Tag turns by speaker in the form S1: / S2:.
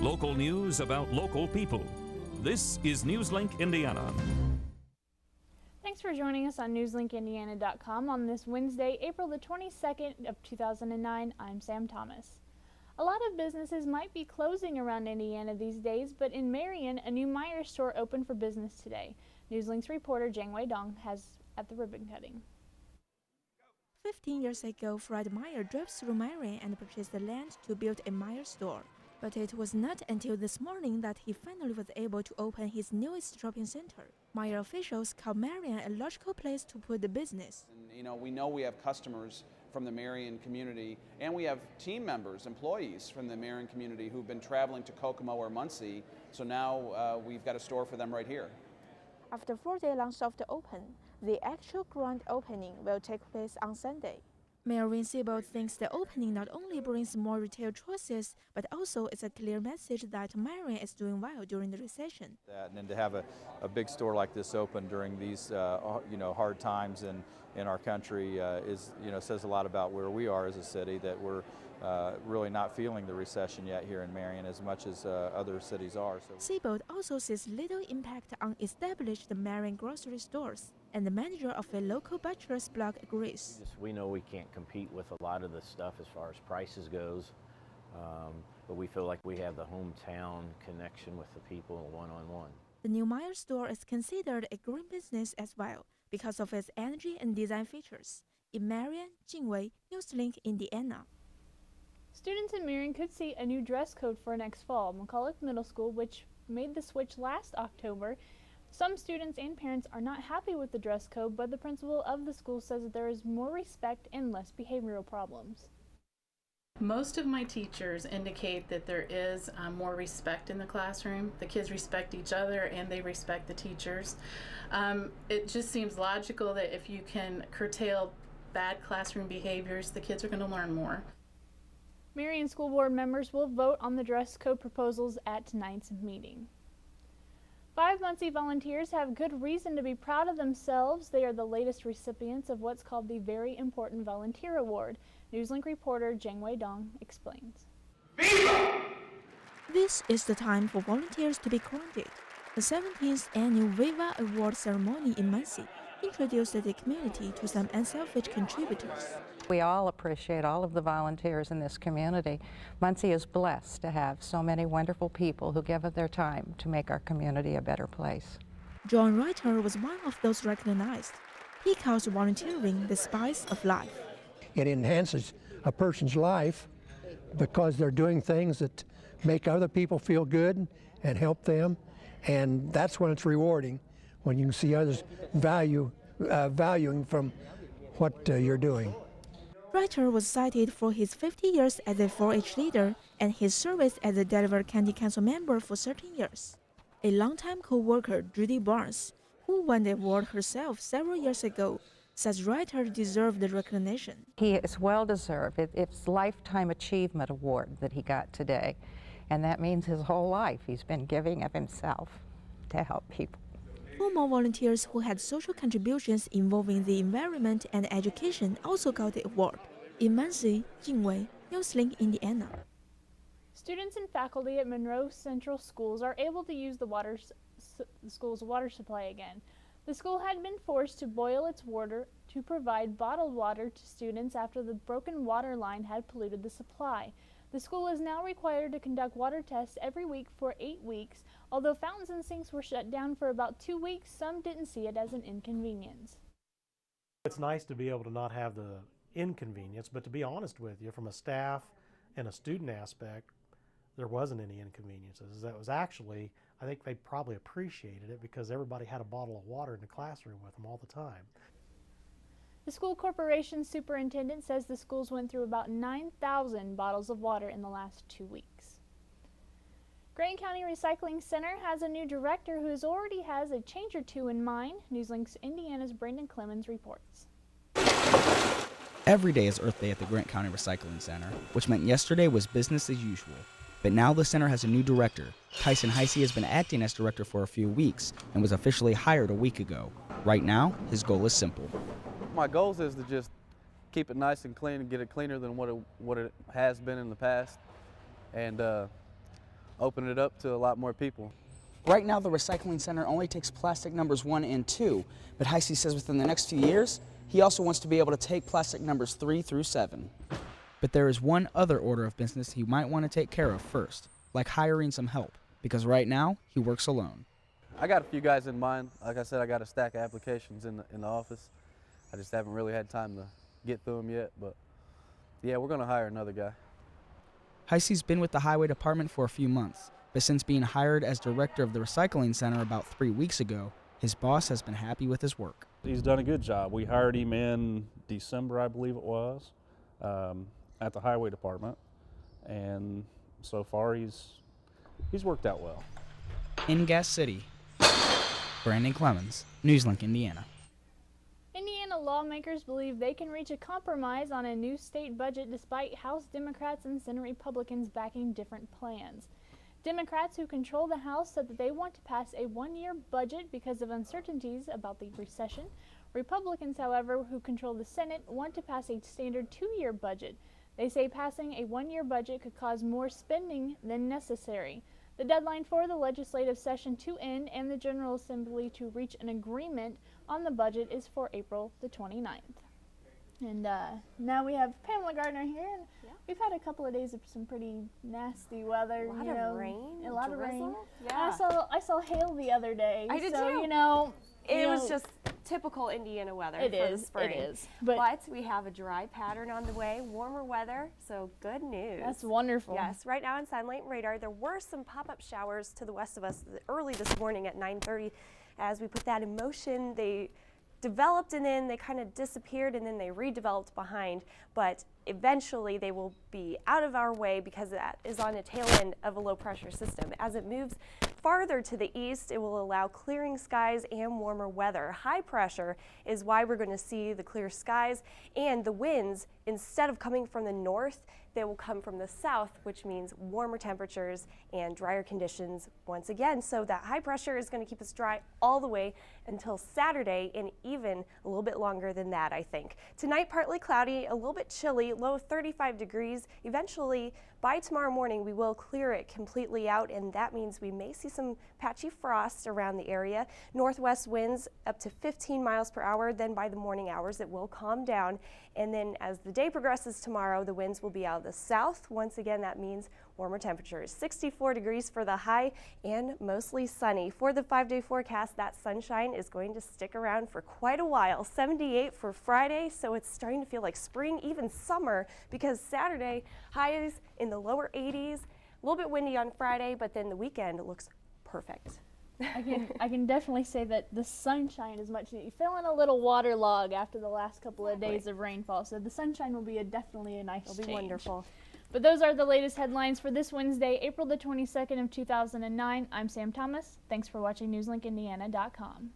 S1: Local news about local people. This is NewsLink Indiana.
S2: Thanks for joining us on NewsLinkIndiana.com on this Wednesday, April the 22nd of 2009. I'm Sam Thomas. A lot of businesses might be closing around Indiana these days, but in Marion, a new Meijer store opened for business today. NewsLink's reporter Jangwei Dong has at the ribbon cutting.
S3: 15 years ago, Fred Meijer drove through Marion and purchased the land to build a Meijer store. But it was not until this morning that he finally was able to open his newest shopping center. Meijer officials call Marion a logical place to put the business.
S4: And, we know we have customers from the Marion community, and we have team members, employees from the Marion community who've been traveling to Kokomo or Muncie, so now we've got a store for them right here.
S3: After 4-day-long soft open, the actual grand opening will take place on Sunday. Mayor Wayne Seabold thinks the opening not only brings more retail choices, but also is a clear message that Marion is doing well during the recession.
S5: And then to have a big store like this open during these hard times in our country says a lot about where we are as a city, that we're really not feeling the recession yet here in Marion as much as other cities are.
S3: Seabold also sees little impact on established Marion grocery stores, and the manager of a local butcher's block agrees.
S6: We know we can't compete with a lot of this stuff as far as prices goes, but we feel like we have the hometown connection with the people one-on-one.
S3: The new Meijer store is considered a green business as well because of its energy and design features. In Marion, Jingwei, NewsLink, Indiana.
S2: Students in Marion could see a new dress code for next fall. McCulloch Middle School, which made the switch last October. Some students and parents are not happy with the dress code, but the principal of the school says that there is more respect and less behavioral problems.
S7: Most of my teachers indicate that there is more respect in the classroom. The kids respect each other and they respect the teachers. It just seems logical that if you can curtail bad classroom behaviors, the kids are going to learn more.
S2: Marion School Board members will vote on the dress code proposals at tonight's meeting. 5 Muncie volunteers have good reason to be proud of themselves. They are the latest recipients of what's called the Very Important Volunteer Award. NewsLink reporter Jangwei Dong explains.
S3: Viva! This is the time for volunteers to be crowned. The 17th annual Viva Award ceremony in Muncie introduced the community to some unselfish contributors.
S8: We all appreciate all of the volunteers in this community. Muncie is blessed to have so many wonderful people who give of their time to make our community a better place.
S3: John Reiter was one of those recognized. He calls volunteering the spice of life.
S9: It enhances a person's life because they're doing things that make other people feel good and help them, and that's when it's rewarding, when you can see others valuing from what you're doing.
S3: Reiter was cited for his 50 years as a 4-H leader and his service as a Delaware County Council member for 13 years. A longtime co-worker, Judy Barnes, who won the award herself several years ago, says Reiter deserved the recognition.
S8: He is well deserved. It's Lifetime Achievement Award that he got today, and that means his whole life he's been giving of himself to help people.
S3: 4 more volunteers who had social contributions involving the environment and education also got the award. In Muncie, Jingwei, NewsLink, Indiana.
S2: Students and faculty at Monroe Central Schools are able to use the school's water supply again. The school had been forced to boil its water to provide bottled water to students after the broken water line had polluted the supply. The school is now required to conduct water tests every week for 8 weeks. Although fountains and sinks were shut down for about 2 weeks, some didn't see it as an inconvenience.
S10: It's nice to be able to not have the inconvenience, but to be honest with you, from a staff and a student aspect, there wasn't any inconveniences. That was actually, I think they probably appreciated it because everybody had a bottle of water in the classroom with them all the time.
S2: The school corporation superintendent says the schools went through about 9,000 bottles of water in the last 2 weeks. Grant County Recycling Center has a new director who already has a change or two in mind. NewsLink's Indiana's Brandon Clemens reports.
S11: Every day is Earth Day at the Grant County Recycling Center, which meant yesterday was business as usual. But now the center has a new director. Tyson Heisey has been acting as director for a few weeks and was officially hired a week ago. Right now, his goal is simple.
S4: My goal is to just keep it nice and clean and get it cleaner than what it has been in the past. And
S12: open it up to a lot more people.
S11: Right now, the recycling center only takes plastic numbers 1 and 2, but Heisey says within the next few years, he also wants to be able to take plastic numbers 3 through 7. But there is one other order of business he might want to take care of first, like hiring some help, because right now, he works alone.
S12: I got a few guys in mind. Like I said, I got a stack of applications in the office. I just haven't really had time to get through them yet, but yeah, we're gonna hire another guy.
S11: Heisey's been with the highway department for a few months, but since being hired as director of the recycling center about 3 weeks ago, his boss has been happy with his work.
S13: He's done a good job. We hired him in December, I believe it was, at the highway department, and so far he's worked out well.
S11: In Gas City, Brandon Clemens, NewsLink, Indiana.
S2: Indiana lawmakers believe they can reach a compromise on a new state budget despite House Democrats and Senate Republicans backing different plans. Democrats who control the House said that they want to pass a one-year budget because of uncertainties about the recession. Republicans, however, who control the Senate, want to pass a standard two-year budget. They say passing a one-year budget could cause more spending than necessary. The deadline for the legislative session to end and the General Assembly to reach an agreement on the budget is for April the 29th. And now we have Pamela Gardner here, and we've had a couple of days of some pretty nasty weather.
S14: A lot of rain,
S2: a lot of rain.
S14: drizzle. Yeah.
S2: I saw hail the other day.
S14: I did
S2: so,
S14: too. It was just typical Indiana weather for the spring.
S2: It is.
S14: But we have a dry pattern on the way, warmer weather, so good news.
S2: That's wonderful.
S14: Yes, right now on satellite radar, there were some pop-up showers to the west of us early this morning at 9:30. As we put that in motion, they developed and then they kind of disappeared and then they redeveloped behind, but eventually they will be out of our way because that is on the tail end of a low pressure system. As it moves farther to the east, it will allow clearing skies and warmer weather. High pressure is why we're going to see the clear skies, and the winds, instead of coming from the north, they will come from the south, which means warmer temperatures and drier conditions once again. So that high pressure is going to keep us dry all the way until Saturday, and even a little bit longer than that, I think. Tonight, partly cloudy, a little bit chilly, low 35 degrees. Eventually, by tomorrow morning, we will clear it completely out, and that means we may see some patchy frost around the area. Northwest winds up to 15 miles per hour. Then by the morning hours, it will calm down. And then as the day progresses tomorrow, the winds will be out of the south. Once again, that means warmer temperatures. 64 degrees for the high and mostly sunny. For the 5-day forecast, that sunshine is going to stick around for quite a while. 78 for Friday, so it's starting to feel like spring, even summer, because Saturday, highs in the lower 80s. A little bit windy on Friday, but then the weekend looks perfect.
S2: I can definitely say that the sunshine is much needed. Feeling a little waterlogged after the last couple of days of rainfall, so the sunshine will be definitely a nice change.
S14: It'll be wonderful.
S2: But those are the latest headlines for this Wednesday, April the 22nd of 2009. I'm Sam Thomas. Thanks for watching NewsLinkIndiana.com.